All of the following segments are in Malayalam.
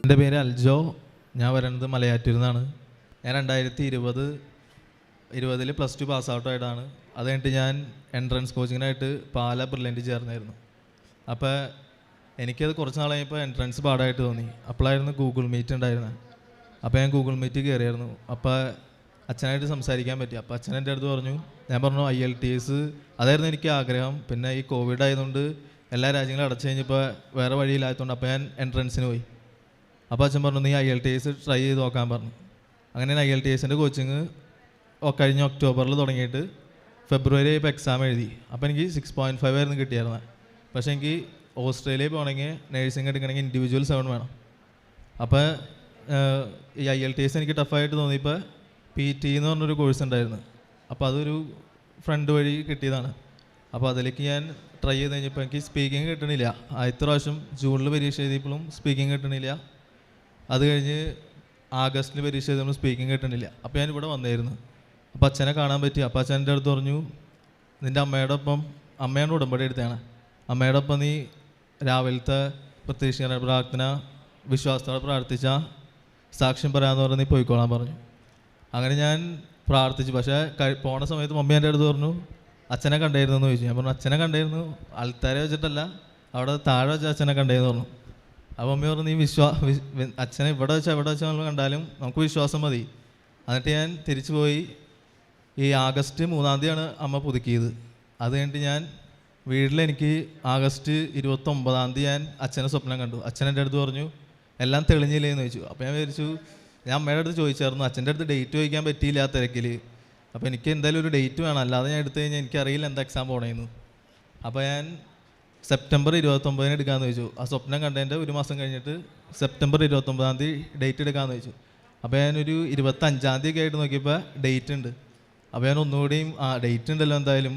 എൻ്റെ പേര് അൽജോ. ഞാൻ വരുന്നത് മലയാറ്റൂരിൽ നിന്നാണ്. ഞാൻ 2020 +2 പാസ് ഔട്ടായിട്ടാണ്. അത് കഴിഞ്ഞിട്ട് ഞാൻ എൻട്രൻസ് കോച്ചിങ്ങിനായിട്ട് പാല ബ്രില്യൻറ്റ് ചേർന്നായിരുന്നു. അപ്പോൾ എനിക്കത് കുറച്ച് നാളായപ്പോൾ എൻട്രൻസ് പാടായിട്ട് തോന്നി. അപ്പോഴായിരുന്നു ഗൂഗിൾ മീറ്റ് ഉണ്ടായിരുന്നത്. അപ്പോൾ ഞാൻ ഗൂഗിൾ മീറ്റ് കയറിയായിരുന്നു. അപ്പോൾ അച്ഛനായിട്ട് സംസാരിക്കാൻ പറ്റി. അപ്പോൾ അച്ഛൻ എൻ്റെ അടുത്ത് പറഞ്ഞു, ഞാൻ പറഞ്ഞു IELTS അതായിരുന്നു എനിക്ക് ആഗ്രഹം. പിന്നെ ഈ കോവിഡ് ആയതുകൊണ്ട് എല്ലാ രാജ്യങ്ങളും അടച്ചു കഴിഞ്ഞപ്പോൾ വേറെ വഴിയില്ലാത്തതുകൊണ്ട് അപ്പോൾ ഞാൻ എൻട്രൻസിന് പോയി. അപ്പോൾ അച്ഛൻ പറഞ്ഞു, നീ IELTS ട്രൈ ചെയ്ത് നോക്കാൻ പറഞ്ഞു. അങ്ങനെ ഞാൻ IELTSൻ്റെ കോച്ചിങ് കഴിഞ്ഞ ഒക്ടോബറിൽ തുടങ്ങിയിട്ട് ഫെബ്രുവരി ഇപ്പോൾ എക്സാം എഴുതി. അപ്പോൾ എനിക്ക് 6.5 ആയിരുന്നു കിട്ടിയായിരുന്നത്. പക്ഷേ എനിക്ക് ഓസ്ട്രേലിയയിൽ പോകണമെങ്കിൽ നേഴ്സിംഗ് എടുക്കണമെങ്കിൽ ഇൻഡിവിജ്വൽ 7 വേണം. അപ്പോൾ ഈ IELTS എനിക്ക് ടഫായിട്ട് തോന്നിയപ്പോൾ PT എന്ന് പറഞ്ഞൊരു കോഴ്സ് ഉണ്ടായിരുന്നു. അപ്പോൾ അതൊരു ഫ്രണ്ട് വഴി കിട്ടിയതാണ്. അപ്പോൾ അതിലേക്ക് ഞാൻ ട്രൈ ചെയ്ത് കഴിഞ്ഞപ്പോൾ എനിക്ക് സ്പീക്കിംഗ് കിട്ടണില്ല. ആദ്യത്തെ പ്രാവശ്യം ജൂണിൽ പരീക്ഷ എഴുതിയപ്പോഴും സ്പീക്കിംഗ് കിട്ടണില്ല. അത് കഴിഞ്ഞ് ആഗസ്റ്റിൽ പരീക്ഷ എഴുതുമ്പോൾ സ്പീക്കിംഗ് കിട്ടണില്ല. അപ്പോൾ ഞാൻ ഇവിടെ വന്നായിരുന്നു. അപ്പോൾ അച്ഛനെ കാണാൻ പറ്റി. അപ്പോൾ അച്ഛൻ എൻ്റെ അടുത്ത് പറഞ്ഞു, നിൻ്റെ അമ്മയാണ് ഉടമ്പടി എടുത്തതാണ്, അമ്മയുടെ ഒപ്പം നീ രാവിലത്തെ പ്രത്യക്ഷീകരണ പ്രാർത്ഥന വിശ്വാസത്തോടെ പ്രാർത്ഥിച്ച സാക്ഷ്യം പറയാമെന്ന് പറഞ്ഞ് നീ പോയിക്കോളാൻ പറഞ്ഞു. അങ്ങനെ ഞാൻ പ്രാർത്ഥിച്ചു. പക്ഷേ പോണ സമയത്ത് മമ്മി എൻ്റെ അടുത്ത് പറഞ്ഞു, അച്ഛനെ കണ്ടായിരുന്നു എന്ന് ചോദിച്ചു. ഞാൻ പറഞ്ഞു, അച്ഛനെ കണ്ടായിരുന്നു, ആൾക്കാരെ വെച്ചിട്ടല്ല, അവിടെ താഴെ വെച്ച അച്ഛനെ കണ്ടേന്ന് പറഞ്ഞു. അപ്പോൾ മമ്മി പറഞ്ഞു, നീ അച്ഛനെ ഇവിടെ വെച്ചാൽ നമ്മൾ കണ്ടാലും നമുക്ക് വിശ്വാസം മതി. എന്നിട്ട് ഞാൻ തിരിച്ചു പോയി. ഈ ആഗസ്റ്റ് 3-ാം തീയതിയാണ് അമ്മ പുതുക്കിയത്. അത് കഴിഞ്ഞിട്ട് ഞാൻ വീട്ടിലെനിക്ക് ആഗസ്റ്റ് 29-ാം തീയതി ഞാൻ അച്ഛനെ സ്വപ്നം കണ്ടു. അച്ഛൻ എൻ്റെ അടുത്ത് പറഞ്ഞു, എല്ലാം തെളിഞ്ഞില്ലേന്ന് ചോദിച്ചു. അപ്പോൾ ഞാൻ വിചാരിച്ചു, ഞാൻ അമ്മയുടെ അടുത്ത് ചോദിച്ചായിരുന്നു, അച്ഛൻ്റെ അടുത്ത് ഡേറ്റ് ചോദിക്കാൻ പറ്റിയില്ല ആ തിരക്കിൽ. അപ്പോൾ എനിക്ക് എന്തായാലും ഒരു ഡേറ്റ് വേണം, അല്ലാതെ ഞാൻ എടുത്തു കഴിഞ്ഞാൽ എനിക്കറിയില്ല എന്താ എക്സാം പോകണമെന്ന്. അപ്പോൾ ഞാൻ സെപ്റ്റംബർ 29-ന് എടുക്കാമെന്ന് ചോദിച്ചു. ആ സ്വപ്നം കണ്ടതിൻ്റെ ഒരു മാസം കഴിഞ്ഞിട്ട് സെപ്റ്റംബർ 29-ാം തീയതി ഡേറ്റ് എടുക്കാമെന്ന് ചോദിച്ചു. അപ്പോൾ ഞാനൊരു 25-ാം തീയതി ആയിട്ട് നോക്കിയപ്പോൾ ഡേറ്റ് ഉണ്ട്. അപ്പോൾ ഞാൻ ഒന്നുകൂടിയും ഡേറ്റ് ഉണ്ടല്ലോ, എന്തായാലും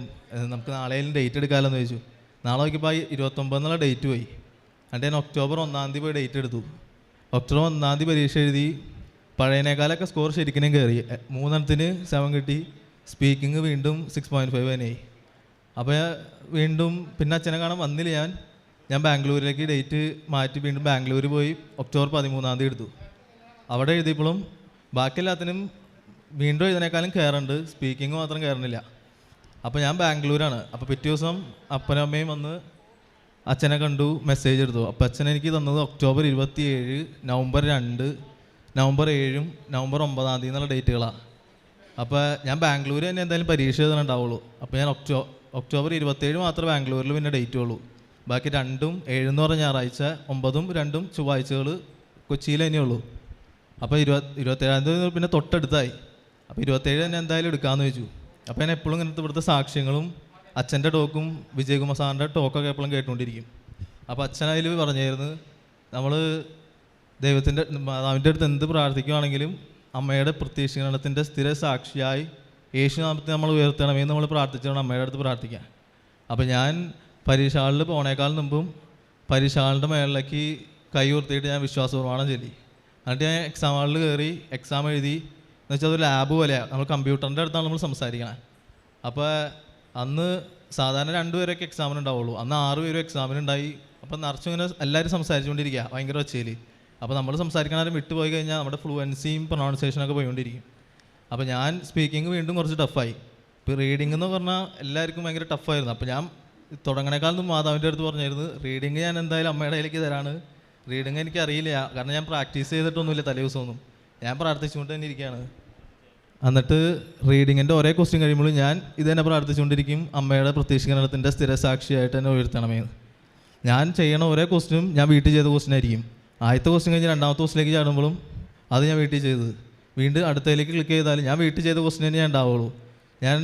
നമുക്ക് നാളെയും ഡേറ്റ് എടുക്കാമല്ലോ എന്ന് ചോദിച്ചു. നാളെ നോക്കിയപ്പോൾ 29 എന്നുള്ള ഡേറ്റ് പോയി. എന്നിട്ട് ഞാൻ ഒക്ടോബർ 1-ാം തീയതി പോയി ഡേറ്റ് എടുത്തു. ഒക്ടോബർ 1-ാം തീയതി പരീക്ഷ എഴുതി. പഴയനേക്കാളൊക്കെ സ്കോർ ശരിക്കും കയറി. 3 7 കിട്ടി. സ്പീക്കിംഗ് വീണ്ടും 6.5 തന്നെയായി. അപ്പോൾ വീണ്ടും പിന്നെ അച്ഛനെ കാണാൻ വന്നില്ല. ഞാൻ ബാംഗ്ലൂരിലേക്ക് ഡേറ്റ് മാറ്റി വീണ്ടും ബാംഗ്ലൂർ പോയി ഒക്ടോബർ 13-ാം തീയതി എടുത്തു. അവിടെ എഴുതിയപ്പോഴും ബാക്കി എല്ലാത്തിനും വീണ്ടും എഴുതിനേക്കാളും കയറുന്നുണ്ട്, സ്പീക്കിംഗ് മാത്രം കയറുന്നില്ല. അപ്പോൾ ഞാൻ ബാംഗ്ലൂരാണ്. അപ്പോൾ പിറ്റേ ദിവസം അപ്പനും അമ്മയും വന്ന് അച്ഛനെ കണ്ടു, മെസ്സേജ് എടുത്തു. അപ്പോൾ അച്ഛൻ എനിക്ക് തന്നത് ഒക്ടോബർ 27, നവംബർ 2, നവംബർ 7, നവംബർ 9-ാം തീയതി എന്നുള്ള ഡേറ്റുകളാണ്. അപ്പോൾ ഞാൻ ബാംഗ്ലൂർ തന്നെ എന്തായാലും പരീക്ഷ എഴുതാനുണ്ടാവുള്ളൂ. അപ്പോൾ ഞാൻ ഒക്ടോബർ 27 മാത്രമേ ബാംഗ്ലൂരിൽ പിന്നെ ഡേറ്റ് ഉള്ളൂ. ബാക്കി 2ഉം 7 എന്ന് പറഞ്ഞ ഞായറാഴ്ച, 9ഉം 2ഉം ചൊവ്വാഴ്ചകൾ കൊച്ചിയിൽ തന്നെയുള്ളൂ. അപ്പോൾ 27-ാം തീയതി പിന്നെ തൊട്ടടുത്തായി. അപ്പോൾ 27 തന്നെ എന്തായാലും എടുക്കാമെന്ന് ചോദിച്ചു. അപ്പോൾ ഞാൻ എപ്പോഴും ഇങ്ങനത്തെ ഇവിടുത്തെ സാക്ഷ്യങ്ങളും അച്ഛൻ്റെ ടോക്കും വിജയകുമാർ സാറിൻ്റെ ടോക്കൊക്കെ എപ്പോഴും കേട്ടുകൊണ്ടിരിക്കും. അപ്പോൾ അച്ഛൻ അതിൽ പറഞ്ഞായിരുന്നു, നമ്മൾ ദൈവത്തിൻ്റെ മാതാവിൻ്റെ അടുത്ത് എന്ത് പ്രാർത്ഥിക്കുകയാണെങ്കിലും അമ്മയുടെ പ്രത്യക്ഷീകരണത്തിൻ്റെ സ്ഥിര സാക്ഷിയായി യേശുനാമത്തെ നമ്മൾ ഉയർത്തണമേ എന്ന് നമ്മൾ പ്രാർത്ഥിച്ചാണ് അമ്മയുടെ അടുത്ത് പ്രാർത്ഥിക്കാൻ. അപ്പോൾ ഞാൻ പരീക്ഷ ഹാളിൽ പോണേക്കാൾ മുമ്പും പരീക്ഷ ഹാളിൻ്റെ മേളിലേക്ക് കൈ ഉയർത്തിയിട്ട് ഞാൻ വിശ്വാസ പ്രമാണം ചൊല്ലി. എന്നിട്ട് ഞാൻ എക്സാം ഹാളിൽ കയറി എക്സാം എഴുതി. എന്ന് വെച്ചാൽ അതൊരു ലാബ് പോലെയാണ്, നമ്മൾ കമ്പ്യൂട്ടറിൻ്റെ അടുത്താണ് നമ്മൾ സംസാരിക്കണം. അപ്പോൾ അന്ന് സാധാരണ 2 പേരൊക്കെ എക്സാമിനുണ്ടാവുള്ളൂ, അന്ന് 6 പേരും എക്സാമിനുണ്ടായി. അപ്പോൾ നിറച്ചിങ്ങനെ എല്ലാവരും സംസാരിച്ചുകൊണ്ടിരിക്കുക ഭയങ്കര ഒച്ചയിൽ. അപ്പോൾ നമ്മൾ സംസാരിക്കണാലും വിട്ടുപോയി കഴിഞ്ഞാൽ നമ്മുടെ ഫ്ലുവൻസിയും പ്രൊണൗൺസിയേഷനൊക്കെ പോയിക്കൊണ്ടിരിക്കും. അപ്പോൾ ഞാൻ സ്പീക്കിംഗ് വീണ്ടും കുറച്ച് ടഫായി. ഇപ്പോൾ റീഡിംഗ് എന്ന് പറഞ്ഞാൽ എല്ലാവർക്കും ഭയങ്കര ടഫായിരുന്നു. അപ്പോൾ ഞാൻ തുടങ്ങണേക്കാളും മാതാവിൻ്റെ അടുത്ത് പറഞ്ഞായിരുന്നു, റീഡിങ് ഞാൻ എന്തായാലും അമ്മയുടെ കയ്യിലേക്ക് തരാണ്. റീഡിങ് എനിക്ക് അറിയില്ല, കാരണം ഞാൻ പ്രാക്ടീസ് ചെയ്തിട്ടൊന്നുമില്ല തലേ ദിവസമൊന്നും. ഞാൻ പ്രാർത്ഥിച്ചുകൊണ്ട് തന്നെ ഇരിക്കുകയാണ്. എന്നിട്ട് റീഡിങ്ങിൻ്റെ ഓരോ ക്വസ്റ്റ്യൻ കഴിയുമ്പോഴും ഞാൻ ഇത് തന്നെ പ്രാർത്ഥിച്ചുകൊണ്ടിരിക്കും, അമ്മയുടെ പ്രത്യക്ഷീകരണത്തിൻ്റെ സ്ഥിര സാക്ഷിയായിട്ട് തന്നെ ഉയർത്തണമേന്ന്. ഞാൻ ചെയ്യണ ഓരോ ക്വസ്റ്റ്യനും ഞാൻ വീട്ടിൽ ചെയ്ത ക്വസ്റ്റ്യൻ ആയിരിക്കും. ആദ്യത്തെ ക്വസ്റ്റ്യൻ കഴിഞ്ഞ് 2ാമത്തെ ക്വസ്റ്റ്യനിലേക്ക് ചാടുമ്പോഴും അത് ഞാൻ വീട്ടിൽ ചെയ്തത്. വീണ്ടും അടുത്തതിലേക്ക് ക്ലിക്ക് ചെയ്താലും ഞാൻ വീട്ടിൽ ചെയ്ത ക്വസ്റ്റ്യൻ തന്നെ ഞാൻ ഉണ്ടാവുള്ളൂ. ഞാൻ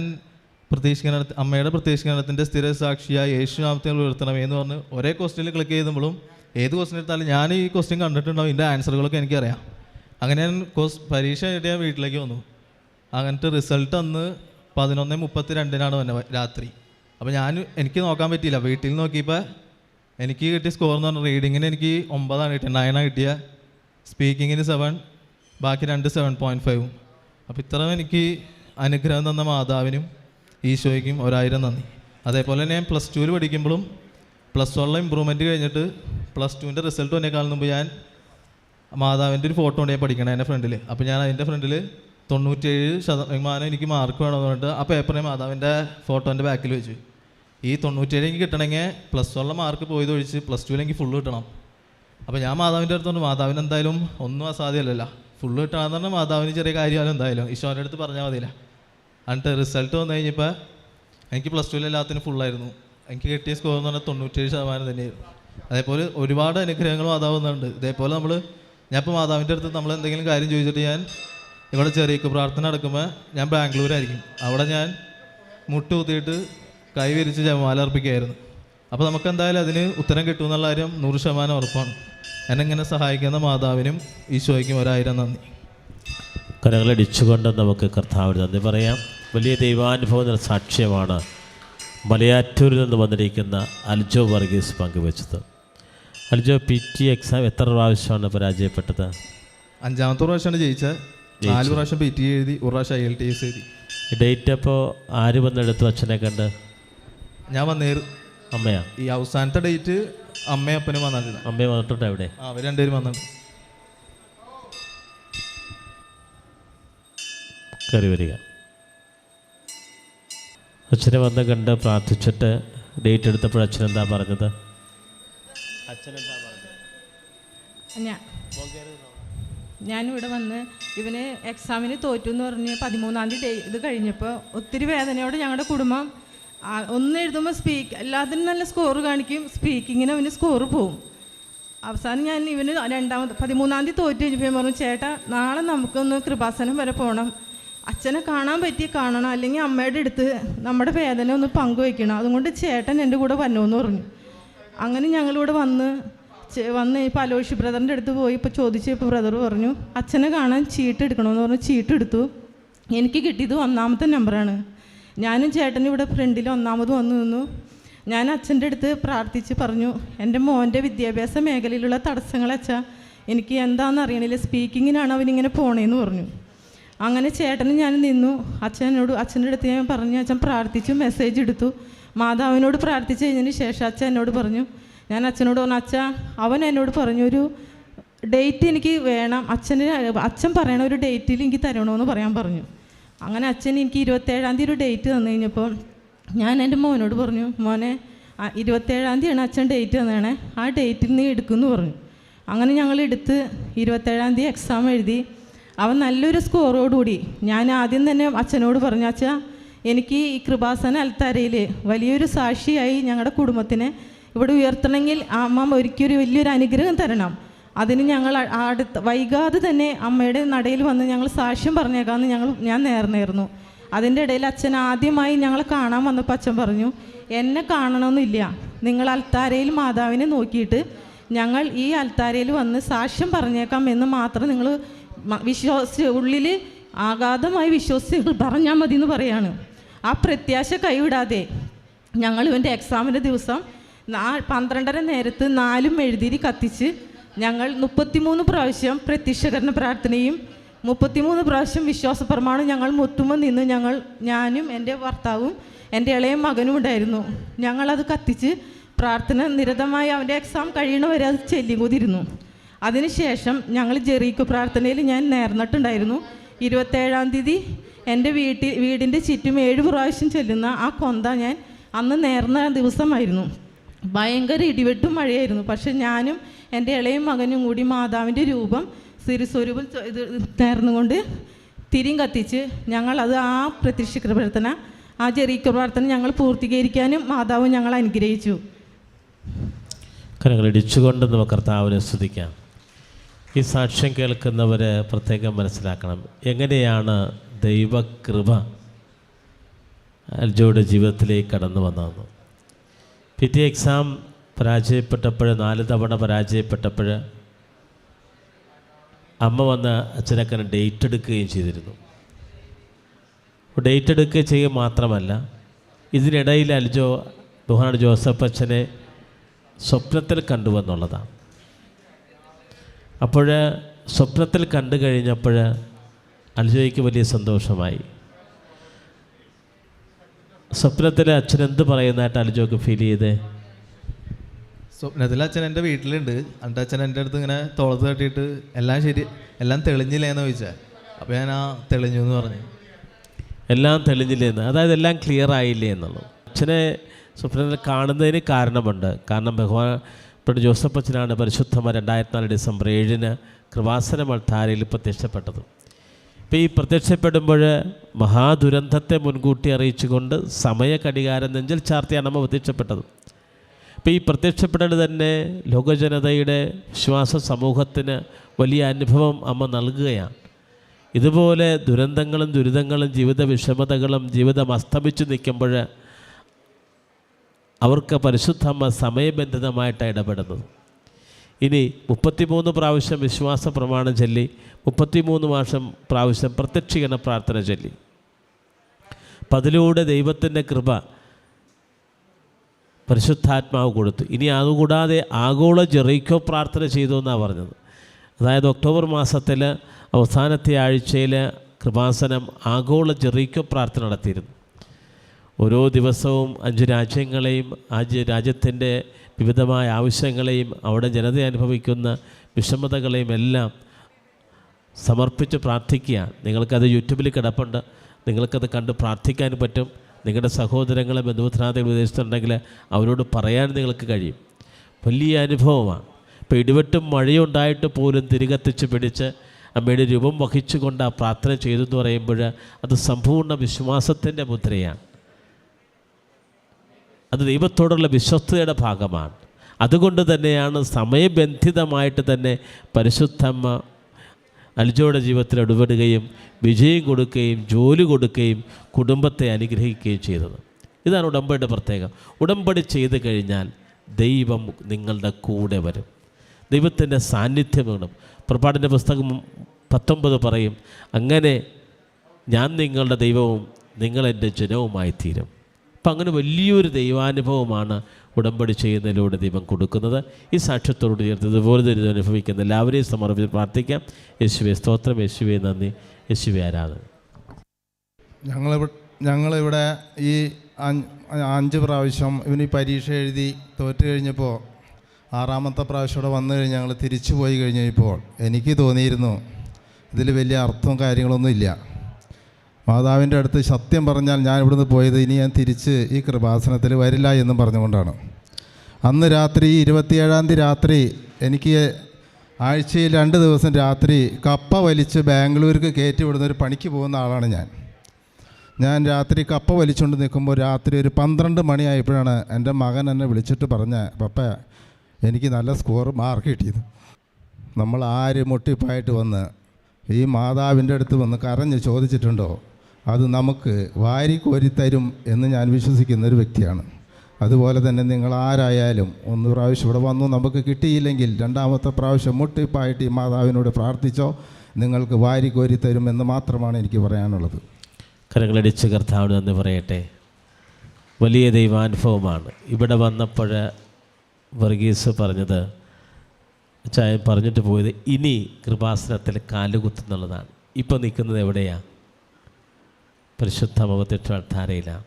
അമ്മയുടെ പ്രത്യക്ഷീകരണത്തിൻ്റെ സ്ഥിര സാക്ഷിയായി യേശുനാമത്തെ ഉയർത്തണമേ എന്ന് പറഞ്ഞ് ഒരേ ക്വസ്റ്റ്യനിൽ ക്ലിക്ക് ചെയ്യുമ്പോഴും ഏത് ക്വസ്റ്റ്യൻ എടുത്താലും ഞാൻ ഈ ക്വസ്റ്റ്യൻ കണ്ടിട്ടുണ്ടാവും, ഇതിൻ്റെ ആൻസറുകളൊക്കെ എനിക്കറിയാം. അങ്ങനെ ഞാൻ പരീക്ഷ കഴിഞ്ഞിട്ട് ഞാൻ വീട്ടിലേക്ക് വന്നു. അങ്ങനത്തെ റിസൾട്ട് അന്ന് 11:32 വന്നത് രാത്രി. അപ്പോൾ എനിക്ക് നോക്കാൻ പറ്റിയില്ല. വീട്ടിൽ നോക്കിയപ്പോൾ എനിക്ക് കിട്ടിയ സ്കോർ എന്ന് പറഞ്ഞാൽ റീഡിങ്ങിന് എനിക്ക് 9 കിട്ടിയത്, 9 കിട്ടിയ, സ്പീക്കിങ്ങിന് 7, ബാക്കി 2 7.5. അപ്പോൾ ഇത്രയും എനിക്ക് അനുഗ്രഹം തന്ന മാതാവിനും ഈശോയ്ക്കും 1000 നന്ദി. അതേപോലെ തന്നെ ഞാൻ +2 പഠിക്കുമ്പോഴും +1 ഇമ്പ്രൂവ്മെൻറ്റ് കഴിഞ്ഞിട്ട് +2ൻ്റെ റിസൾട്ട് വന്നേക്കാളും മുമ്പ് ഞാൻ മാതാവിൻ്റെ ഒരു ഫോട്ടോ ഉണ്ട് ഞാൻ പഠിക്കണേ എൻ്റെ ഫ്രണ്ടിൽ. അപ്പോൾ ഞാൻ അതിൻ്റെ ഫ്രണ്ടിൽ 97% എനിക്ക് മാർക്ക് വേണമെന്ന് പറഞ്ഞിട്ട് ആ പേപ്പറിനെ മാതാവിൻ്റെ ഫോട്ടോൻ്റെ ബാക്കിൽ വെച്ചു. ഈ 97 എനിക്ക് കിട്ടണമെങ്കിൽ +1 മാർക്ക് പോയതൊഴിച്ച് +2 എനിക്ക് ഫുള്ള് കിട്ടണം. അപ്പോൾ ഞാൻ മാതാവിൻ്റെ അടുത്തുകൊണ്ട് മാതാവിന് എന്തായാലും ഒന്നും അസാധ്യമല്ലല്ലോ, ഫുള്ള് കിട്ടണമെന്ന് പറഞ്ഞാൽ മാതാവിന് ചെറിയ കാര്യമായാലും എന്തായാലും ഈശോൻ്റെ അടുത്ത് പറഞ്ഞാൽ മതിയില്ല. എന്നിട്ട് റിസൾട്ട് വന്നു കഴിഞ്ഞപ്പോൾ എനിക്ക് +2 എല്ലാത്തിനും ഫുള്ളായിരുന്നു. എനിക്ക് കിട്ടിയ സ്കോർ എന്ന് പറഞ്ഞാൽ 97% തന്നെയായിരുന്നു. അതേപോലെ ഒരുപാട് അനുഗ്രഹങ്ങൾ മാതാവുന്നുണ്ട്. ഇതേപോലെ ഞാനിപ്പോൾ മാതാവിൻ്റെ അടുത്ത് നമ്മൾ എന്തെങ്കിലും കാര്യം ചോദിച്ചിട്ട് ഞാൻ ഇവിടെ ചെറിയ പ്രാർത്ഥന നടക്കുമ്പോൾ ഞാൻ ബാംഗ്ലൂരായിരിക്കും, അവിടെ ഞാൻ മുട്ടുകുത്തിയിട്ട് കൈ വിരിച്ച് ജപമാല അർപ്പിക്കുകയായിരുന്നു. അപ്പോൾ നമുക്ക് എന്തായാലും അതിന് ഉത്തരം കിട്ടുമെന്നുള്ള കാര്യം 100% ഉറപ്പാണ്. എന്നെങ്ങനെ സഹായിക്കുന്ന മാതാവിനും ഈശോയ്ക്കും 1000 നന്ദി. കരങ്ങളടിച്ചുകൊണ്ട് നമുക്ക് കർത്താവിന് നന്ദി പറയാം. വലിയ ദൈവാനുഭവ സാക്ഷ്യമാണ് മലയാറ്റൂരിൽ നിന്ന് വന്നിരിക്കുന്ന അൽജോ വർഗീസ് പങ്കുവെച്ചത്. അൽജോ, PT എക്സാം എത്ര പ്രാവശ്യമാണ് പരാജയപ്പെട്ടത്? 5ാമത്തെ പ്രാവശ്യമാണ് ജയിച്ചത്. 4 പ്രാവശ്യം PT എഴുതി, 1 പ്രാവശ്യം IELTS എഴുതി. ഡേറ്റ് അപ്പോൾ ആര് വന്നെടുത്തു അച്ഛനെ കണ്ട്? ഞാൻ വന്നേരും. അമ്മയാ? ഈ അവസാനത്തെ ഡേറ്റ് അമ്മയും അപ്പനും വന്നിട്ടുണ്ട്. അമ്മയും വന്നിട്ടുണ്ട്. എവിടെ? അവർ രണ്ടുപേരും വന്നിട്ടുണ്ട്. കയറി വരിക. അച്ഛനെ വന്ന് കണ്ട് പ്രാർത്ഥിച്ചിട്ട് ഡേറ്റ് എടുത്തപ്പോൾ അച്ഛൻ എന്താ പറഞ്ഞത്? ഞാനിവിടെ വന്ന് ഇവന് എക്സാമിന് തോറ്റു എന്ന് പറഞ്ഞ് 13-ാം തീയതി ഇത് കഴിഞ്ഞപ്പോൾ ഒത്തിരി വേദനയോടെ ഞങ്ങളുടെ കുടുംബം ഒന്ന് എഴുതുമ്പോൾ എല്ലാത്തിനും നല്ല സ്കോർ കാണിക്കും, സ്പീക്കിങ്ങിന് അവന് സ്കോർ പോവും. അവസാനം ഞാൻ ഇവന് 13-ാം തീയതി തോറ്റു കഴിഞ്ഞപ്പോൾ ഞാൻ പറഞ്ഞു, ചേട്ടാ നാളെ നമുക്കൊന്ന് കൃപാസനം വരെ പോകണം, അച്ഛനെ കാണാൻ പറ്റി കാണണം, അല്ലെങ്കിൽ അമ്മയുടെ അടുത്ത് നമ്മുടെ വേദന ഒന്ന് പങ്കുവയ്ക്കണം, അതുകൊണ്ട് ചേട്ടൻ എൻ്റെ കൂടെ വരണമെന്ന് പറഞ്ഞു. അങ്ങനെ ഞങ്ങളിവിടെ വന്ന് ഇപ്പോൾ അലോഷി ബ്രദറിൻ്റെ അടുത്ത് പോയി ഇപ്പോൾ ചോദിച്ചപ്പോൾ ബ്രദർ പറഞ്ഞു അച്ഛനെ കാണാൻ ചീട്ട് എടുക്കണമെന്ന് പറഞ്ഞു. ചീട്ട് എടുത്തു. എനിക്ക് കിട്ടിയത് 1ാമത്തെ നമ്പറാണ്. ഞാനും ചേട്ടനും ഇവിടെ ഫ്രണ്ടിൽ 1ാമത് വന്നു നിന്നു. ഞാൻ അച്ഛൻ്റെ അടുത്ത് പ്രാർത്ഥിച്ച് പറഞ്ഞു, എൻ്റെ മോൻ്റെ വിദ്യാഭ്യാസ മേഖലയിലുള്ള തടസ്സങ്ങൾ അച്ഛാ എനിക്ക് എന്താണെന്ന് അറിയണില്ല, സ്പീക്കിങ്ങിനാണ് അവനിങ്ങനെ പോണേന്ന് പറഞ്ഞു. അങ്ങനെ ചേട്ടനും ഞാൻ നിന്നു. അച്ഛൻ്റെ അടുത്ത് ഞാൻ പറഞ്ഞു, അച്ഛൻ പ്രാർത്ഥിച്ചു, മെസ്സേജ് എടുത്തു. മാതാവിനോട് പ്രാർത്ഥിച്ച് കഴിഞ്ഞതിന് ശേഷം അച്ഛൻ എന്നോട് പറഞ്ഞു, ഞാൻ അച്ഛനോട് പറഞ്ഞു, അച്ഛാ അവൻ എന്നോട് പറഞ്ഞു ഒരു ഡേറ്റ് എനിക്ക് വേണം, അച്ഛൻ പറയണ ഒരു ഡേറ്റിൽ എനിക്ക് തരണമെന്ന് പറയാൻ പറഞ്ഞു. അങ്ങനെ അച്ഛൻ എനിക്ക് 27-ാം തീയതി ഒരു ഡേറ്റ് തന്നു കഴിഞ്ഞപ്പോൾ ഞാൻ എൻ്റെ മോനോട് പറഞ്ഞു, മോനെ 27-ാം തീയതിയാണ് അച്ഛൻ ഡേറ്റ് തന്നേണേ, ആ ഡേറ്റിൽ നീ എടുക്കുമെന്ന് പറഞ്ഞു. അങ്ങനെ ഞങ്ങൾ എടുത്ത് 27-ാം തീയതി എക്സാം എഴുതി. അവൻ നല്ലൊരു സ്കോറോടുകൂടി ഞാൻ ആദ്യം തന്നെ അച്ഛനോട് പറഞ്ഞു, അച്ഛാ എനിക്ക് ഈ കൃപാസന അൽത്താരയിൽ വലിയൊരു സാക്ഷിയായി ഞങ്ങളുടെ കുടുംബത്തിനെ ഇവിടെ ഉയർത്തണമെങ്കിൽ അമ്മ ഒരിക്കലും വലിയൊരു അനുഗ്രഹം തരണം, അതിന് ഞങ്ങൾ വൈകാതെ തന്നെ അമ്മയുടെ നടയിൽ വന്ന് ഞങ്ങൾ സാക്ഷ്യം പറഞ്ഞേക്കാമെന്ന് ഞാൻ നേർന്നായിരുന്നു. അതിൻ്റെ ഇടയിൽ അച്ഛൻ ആദ്യമായി ഞങ്ങളെ കാണാൻ വന്നപ്പോൾ അച്ഛൻ പറഞ്ഞു, എന്നെ കാണണമെന്നില്ല, നിങ്ങൾ അൽത്താരയിൽ മാതാവിനെ നോക്കിയിട്ട് ഞങ്ങൾ ഈ അൽത്താരയിൽ വന്ന് സാക്ഷ്യം പറഞ്ഞേക്കാം എന്ന് മാത്രം നിങ്ങൾ ഉള്ളിൽ ആഘാതമായി വിശ്വസിച്ച് പറഞ്ഞാൽ മതി എന്ന് പറയാണ്. ആ പ്രത്യാശ കൈവിടാതെ ഞങ്ങൾ ഇവൻ്റെ എക്സാമിൻ്റെ ദിവസം 12:30 നേരത്ത് 4 മെഴുതിരി കത്തിച്ച് ഞങ്ങൾ 33 പ്രാവശ്യം പ്രത്യക്ഷകരണ പ്രാർത്ഥനയും 33 പ്രാവശ്യം വിശ്വാസ പ്രമാണം ഞങ്ങൾ മുത്തുമ്പോൾ നിന്ന് ഞാനും എൻ്റെ ഭർത്താവും എൻ്റെ ഇളയ മകനും ഉണ്ടായിരുന്നു. ഞങ്ങളത് കത്തിച്ച് പ്രാർത്ഥന നിരതമായി അവൻ്റെ എക്സാം കഴിയണവരെ അത് ചെല്ലിക്കൊതിരുന്നു. അതിനുശേഷം ഞങ്ങൾ ജെറീക്കോ പ്രാർത്ഥനയിൽ ഞാൻ നേർന്നിട്ടുണ്ടായിരുന്നു. 27-ാം തീയതി എൻ്റെ വീടിൻ്റെ ചുറ്റും 7 പ്രാവശ്യം ചെല്ലുന്ന ആ കൊന്ത ഞാൻ അന്ന് നേർന്ന ദിവസമായിരുന്നു. ഭയങ്കര ഇടിവെട്ടും മഴയായിരുന്നു. പക്ഷെ ഞാനും എൻ്റെ ഇളയ മകനും കൂടി മാതാവിൻ്റെ രൂപം സിരിസ്വരൂപം ഇത് നേർന്നുകൊണ്ട് തിരിയും കത്തിച്ച് ഞങ്ങളത് ആ പ്രത്യക്ഷ പ്രാർത്ഥന ആ ജെറീക്കോ പ്രാർത്ഥന ഞങ്ങൾ പൂർത്തീകരിക്കാനും മാതാവ് ഞങ്ങൾ അനുഗ്രഹിച്ചു. കരങ്ങളിടിച്ചുകൊണ്ട് നമുക്ക് കർത്താവിനെ സ്തുതിക്കാം. ഈ സാക്ഷ്യം കേൾക്കുന്നവർ പ്രത്യേകം മനസ്സിലാക്കണം, എങ്ങനെയാണ് ദൈവകൃപ അൽജോയുടെ ജീവിതത്തിലേക്ക് കടന്നു വന്നതെന്ന്. PT എക്സാം പരാജയപ്പെട്ടപ്പോൾ 4 തവണ പരാജയപ്പെട്ടപ്പോൾ അമ്മ വന്ന് അച്ഛനൊക്കെ ഡേറ്റ് എടുക്കുകയും ചെയ്തിരുന്നു. ഡേറ്റ് എടുക്കുകയും ചെയ്യുക മാത്രമല്ല, ഇതിനിടയിൽ അൽജോ ബഹുമാനപ്പെട്ട ജോസഫ് അച്ഛനെ സ്വപ്നത്തിൽ കണ്ടുവെന്നുള്ളതാണ്. അപ്പോൾ സ്വപ്നത്തിൽ കണ്ടു കഴിഞ്ഞപ്പോൾ അൽജോയ്ക്ക് വലിയ സന്തോഷമായി. സ്വപ്നത്തിൽ അച്ഛൻ എന്ത് പറയുന്നതായിട്ട് അൽജോക്ക് ഫീൽ ചെയ്തേ? സ്വപ്നത്തിൽ അച്ഛൻ എൻ്റെ വീട്ടിലുണ്ട്. എന്നിട്ട് അച്ഛൻ എൻ്റെ അടുത്ത് ഇങ്ങനെ തോളത്ത് തട്ടിയിട്ട് എല്ലാം തെളിഞ്ഞില്ലേ എന്ന് ചോദിച്ചാൽ, അപ്പോൾ ഞാൻ ആ തെളിഞ്ഞു എന്ന് പറഞ്ഞു. എല്ലാം തെളിഞ്ഞില്ലേ എന്ന്, അതായത് എല്ലാം ക്ലിയർ ആയില്ലേ എന്നുള്ളത്. അച്ഛനെ സ്വപ്നത്തിൽ കാണുന്നതിന് കാരണമുണ്ട്. കാരണം ബഹുമാനപ്പെട്ട ജോസഫ് അച്ഛനാണ് പരിശുദ്ധമായ 2004 ഡിസംബർ 7 കൃപാസന മൾത്താരയിൽ പ്രത്യക്ഷപ്പെട്ടത്. ഇപ്പോൾ ഈ പ്രത്യക്ഷപ്പെടുമ്പോൾ മഹാദുരന്തത്തെ മുൻകൂട്ടി അറിയിച്ചുകൊണ്ട് സമയഘടികാരം നെഞ്ചിൽ ചാർത്തിയാണ് അമ്മ പ്രത്യക്ഷപ്പെട്ടത്. ഇപ്പോൾ ഈ പ്രത്യക്ഷപ്പെടൽ തന്നെ ലോകജനതയുടെ വിശ്വാസ സമൂഹത്തിന് വലിയ അനുഭവം അമ്മ നൽകുകയാണ്. ഇതുപോലെ ദുരന്തങ്ങളും ദുരിതങ്ങളും ജീവിത വിഷമതകളും ജീവിതം അസ്തമിച്ചു നിൽക്കുമ്പോൾ അവർക്ക് പരിശുദ്ധമ്മ സമയബന്ധിതമായിട്ടാണ് ഇടപെടുന്നത്. ഇനി 33 പ്രാവശ്യം വിശ്വാസ പ്രമാണം ചൊല്ലി, 33 പ്രാവശ്യം പ്രത്യക്ഷീകരണ പ്രാർത്ഥന ചൊല്ലി. അപ്പം അതിലൂടെ ദൈവത്തിൻ്റെ കൃപ പരിശുദ്ധാത്മാവ് കൊടുത്തു. ഇനി അതുകൂടാതെ ആഗോള ജെറീക്കോ പ്രാർത്ഥന ചെയ്തു എന്നാണ് പറഞ്ഞത്. അതായത് ഒക്ടോബർ മാസത്തിൽ അവസാനത്തെ ആഴ്ചയിൽ കൃപാസനം ആഗോള ജെറീക്കോ പ്രാർത്ഥന നടത്തിയിരുന്നു. ഓരോ ദിവസവും 5 രാജ്യങ്ങളെയും രാജ്യത്തിൻ്റെ വിവിധമായ ആവശ്യങ്ങളെയും അവിടെ ജനത അനുഭവിക്കുന്ന വിഷമതകളെയും എല്ലാം സമർപ്പിച്ച് പ്രാർത്ഥിക്കുക. നിങ്ങൾക്കത് യൂട്യൂബിൽ കിടപ്പുണ്ട്, നിങ്ങൾക്കത് കണ്ട് പ്രാർത്ഥിക്കാൻ പറ്റും. നിങ്ങളുടെ സഹോദരങ്ങളെ ബന്ധുമിത്രാദികൾ വിദേശത്തുണ്ടെങ്കിൽ അവരോട് പറയാൻ നിങ്ങൾക്ക് കഴിയും. വലിയ അനുഭവമാണ്. ഇപ്പോൾ ഇടിവെട്ടും മഴയുണ്ടായിട്ട് പോലും തിരികത്തിച്ച് പിടിച്ച് അമ്മയുടെ രൂപം വഹിച്ചുകൊണ്ട് ആ പ്രാർത്ഥന ചെയ്തു എന്ന് പറയുമ്പോൾ അത് സമ്പൂർണ്ണ വിശ്വാസത്തിൻ്റെ മുദ്രയാണ്. അത് ദൈവത്തോടുള്ള വിശ്വസ്തയുടെ ഭാഗമാണ്. അതുകൊണ്ട് തന്നെയാണ് സമയബന്ധിതമായിട്ട് തന്നെ പരിശുദ്ധമ്മ അൽജോയുടെ ജീവിതത്തിൽ ഇടപെടുകയും വിജയം കൊടുക്കുകയും ജോലി കൊടുക്കുകയും കുടുംബത്തെ അനുഗ്രഹിക്കുകയും ചെയ്തത്. ഇതാണ് ഉടമ്പടിയുടെ പ്രത്യേകം. ഉടമ്പടി ചെയ്ത് കഴിഞ്ഞാൽ ദൈവം നിങ്ങളുടെ കൂടെ വരും, ദൈവത്തിൻ്റെ സാന്നിധ്യം വേണം. പുറപ്പാടിൻ്റെ പുസ്തകം 19 പറയും, അങ്ങനെ ഞാൻ നിങ്ങളുടെ ദൈവവും നിങ്ങളെൻ്റെ ജനവുമായി തീരും. അപ്പം അങ്ങനെ വലിയൊരു ദൈവാനുഭവമാണ് ഉടമ്പടി ചെയ്യുന്നതിലൂടെ ദൈവം കൊടുക്കുന്നത്. ഈ സാക്ഷ്യത്തോട് ചേർത്ത് ഇതുപോലെ ദുരിതം അനുഭവിക്കുന്ന എല്ലാവരെയും സമർപ്പിച്ച് പ്രാർത്ഥിക്കാം. യേശുവേ സ്തോത്രം, യേശുവേ നന്ദി, യേശുവേ ആരാധന. ഞങ്ങളിവിടെ ഈ 5 പ്രാവശ്യം ഇവന് പരീക്ഷ എഴുതി തോറ്റു കഴിഞ്ഞപ്പോൾ 6ാമത്തെ പ്രാവശ്യം ഇവിടെ വന്നു കഴിഞ്ഞ് ഞങ്ങൾ തിരിച്ചു പോയി കഴിഞ്ഞപ്പോൾ എനിക്ക് തോന്നിയിരുന്നു ഇതിൽ വലിയ അർത്ഥവും കാര്യങ്ങളൊന്നും ഇല്ല. മാതാവിൻ്റെ അടുത്ത് സത്യം പറഞ്ഞാൽ ഞാൻ ഇവിടുന്ന് പോയത് ഇനി ഞാൻ തിരിച്ച് ഈ കൃപാസനത്തിൽ വരില്ല എന്നും പറഞ്ഞുകൊണ്ടാണ്. അന്ന് രാത്രി 27-ാം തീയതി രാത്രി എനിക്ക് ആഴ്ചയിൽ 2 ദിവസം രാത്രി കപ്പ വലിച്ച് ബാംഗ്ലൂർക്ക് കയറ്റി വിടുന്ന ഒരു പണിക്ക് പോകുന്ന ആളാണ് ഞാൻ രാത്രി കപ്പ വലിച്ചുകൊണ്ട് നിൽക്കുമ്പോൾ രാത്രി ഒരു 12 മണിയായപ്പോഴാണ് എൻ്റെ മകൻ എന്നെ വിളിച്ചിട്ട് പറഞ്ഞ, പപ്പ എനിക്ക് നല്ല സ്കോർ മാർക്ക് കിട്ടിയത്. നമ്മൾ ആര് മുട്ടിപ്പായിട്ട് വന്ന് ഈ മാതാവിൻ്റെ അടുത്ത് വന്ന് കരഞ്ഞ് ചോദിച്ചിട്ടുണ്ടോ, അത് നമുക്ക് വാരിക്കോരിത്തരും എന്ന് ഞാൻ വിശ്വസിക്കുന്നൊരു വ്യക്തിയാണ്. അതുപോലെ തന്നെ നിങ്ങൾ ആരായാലും 1 പ്രാവശ്യം ഇവിടെ വന്നു നമുക്ക് കിട്ടിയില്ലെങ്കിൽ 2ാമത്തെ പ്രാവശ്യം മുട്ടിപ്പായിട്ട് ഈ മാതാവിനോട് പ്രാർത്ഥിച്ചോ, നിങ്ങൾക്ക് വാരിക്കോരിത്തരും എന്ന് മാത്രമാണ് എനിക്ക് പറയാനുള്ളത്. കരങ്ങളടിച്ച് കർത്താവിന് നന്ദി പറയട്ടെ. വലിയ ദൈവാനുഭവമാണ്. ഇവിടെ വന്നപ്പോൾ വർഗീസ് പറഞ്ഞത്, ചായ പറഞ്ഞിട്ട് പോയത് ഇനി കൃപാസനത്തിൽ കാലുകുത്തുന്നുള്ളതാണ്. ഇപ്പോൾ നിൽക്കുന്നത് എവിടെയാണ്? പരിശുദ്ധ മുഖത്തിട്ട് അൾത്താരയിലാണ്.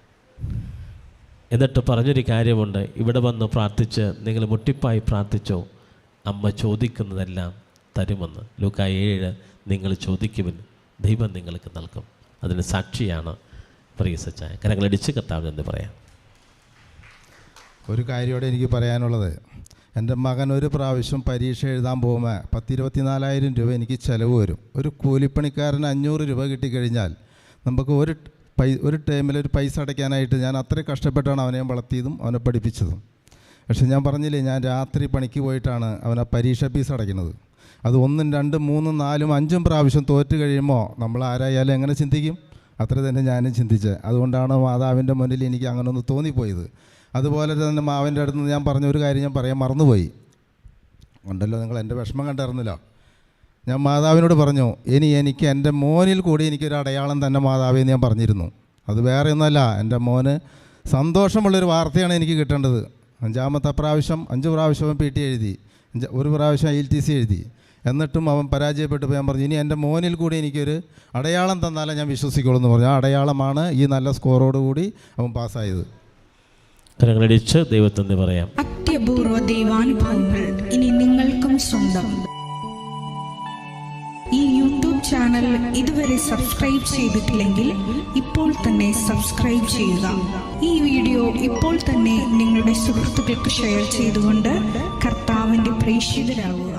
എന്നിട്ട് പറഞ്ഞൊരു കാര്യമുണ്ട്, ഇവിടെ വന്ന് പ്രാർത്ഥിച്ച് നിങ്ങൾ മുട്ടിപ്പായി പ്രാർത്ഥിച്ചോ, അമ്മ ചോദിക്കുന്നതെല്ലാം തരുമെന്ന്. ലൂക്കാ 7 നിങ്ങൾ ചോദിക്കുമെന്ന് ദൈവം നിങ്ങൾക്ക് നൽകും. അതിന് സാക്ഷിയാണ് വർഗീസ് ചായ. കരങ്ങളടിച്ച് കർത്താവിനെന്ന് പറയാം. ഒരു കാര്യമോടെ എനിക്ക് പറയാനുള്ളത്, എൻ്റെ മകൻ ഒരു പ്രാവശ്യം പരീക്ഷ എഴുതാൻ പോകുമ്പോൾ 10-24,000 രൂപ എനിക്ക് ചിലവ് വരും. ഒരു കൂലിപ്പണിക്കാരന് 500 രൂപ കിട്ടിക്കഴിഞ്ഞാൽ നമുക്ക് ഒരു ടൈമിൽ ഒരു പൈസ അടയ്ക്കാനായിട്ട് ഞാൻ അത്രയും കഷ്ടപ്പെട്ടാണ് അവനെ വളർത്തിയതും അവനെ പഠിപ്പിച്ചതും. പക്ഷെ ഞാൻ പറഞ്ഞില്ലേ, ഞാൻ രാത്രി പണിക്ക് പോയിട്ടാണ് അവനെ പരീക്ഷ ഫീസ് അടയ്ക്കുന്നത്. അത് 1, 2, 3, 4, 5 പ്രാവശ്യം തോറ്റ് കഴിയുമ്പോൾ നമ്മൾ ആരായാലും എങ്ങനെ ചിന്തിക്കും? അത്ര തന്നെ ഞാനും ചിന്തിച്ചത്. അതുകൊണ്ടാണ് മാതാവിൻ്റെ മുന്നിൽ എനിക്ക് അങ്ങനെ ഒന്ന് തോന്നിപ്പോയത്. അതുപോലെ തന്നെ മാവിൻ്റെ അടുത്ത് നിന്ന് ഞാൻ പറഞ്ഞ ഒരു കാര്യം ഞാൻ പറയാൻ മറന്നുപോയി. ഉണ്ടല്ലോ, നിങ്ങൾ എൻ്റെ വിഷമം കണ്ടറിഞ്ഞില്ല. ഞാൻ മാതാവിനോട് പറഞ്ഞു, ഇനി എനിക്ക് എൻ്റെ മോനിൽ കൂടി എനിക്കൊരു അടയാളം തന്നെ മാതാവേ എന്ന് ഞാൻ പറഞ്ഞിരുന്നു. അത് വേറെ ഒന്നുമല്ല, എൻ്റെ മോന് സന്തോഷമുള്ളൊരു വാർത്തയാണ് എനിക്ക് കിട്ടേണ്ടത്. 5ാമത്തെ പ്രാവശ്യം 5 പ്രാവശ്യം PT എഴുതി, 1 പ്രാവശ്യം ILTC എഴുതി. എന്നിട്ടും അവൻ പരാജയപ്പെട്ടപ്പോൾ ഞാൻ പറഞ്ഞു, ഇനി എൻ്റെ മോനിൽ കൂടി എനിക്കൊരു അടയാളം തന്നാലേ ഞാൻ വിശ്വസിക്കുള്ളൂ എന്ന് പറഞ്ഞു. ആ അടയാളമാണ് ഈ നല്ല സ്കോറോടുകൂടി അവൻ പാസ്സായത്. കരങ്ങളടിച്ച് ദൈവത്തിന് പറയാം. അത്യപൂർവ ദൈവാനുഭവങ്ങൾ ഇനി നിങ്ങൾക്കും സ്വന്തം. ഈ യൂട്യൂബ് ചാനൽ ഇതുവരെ സബ്സ്ക്രൈബ് ചെയ്തിട്ടില്ലെങ്കിൽ ഇപ്പോൾ തന്നെ സബ്സ്ക്രൈബ് ചെയ്യുക. ഈ വീഡിയോ ഇപ്പോൾ തന്നെ നിങ്ങളുടെ സുഹൃത്തുക്കൾക്ക് ഷെയർ ചെയ്തുകൊണ്ട് കർത്താവിൻ്റെ പ്രേക്ഷിതരാകുക.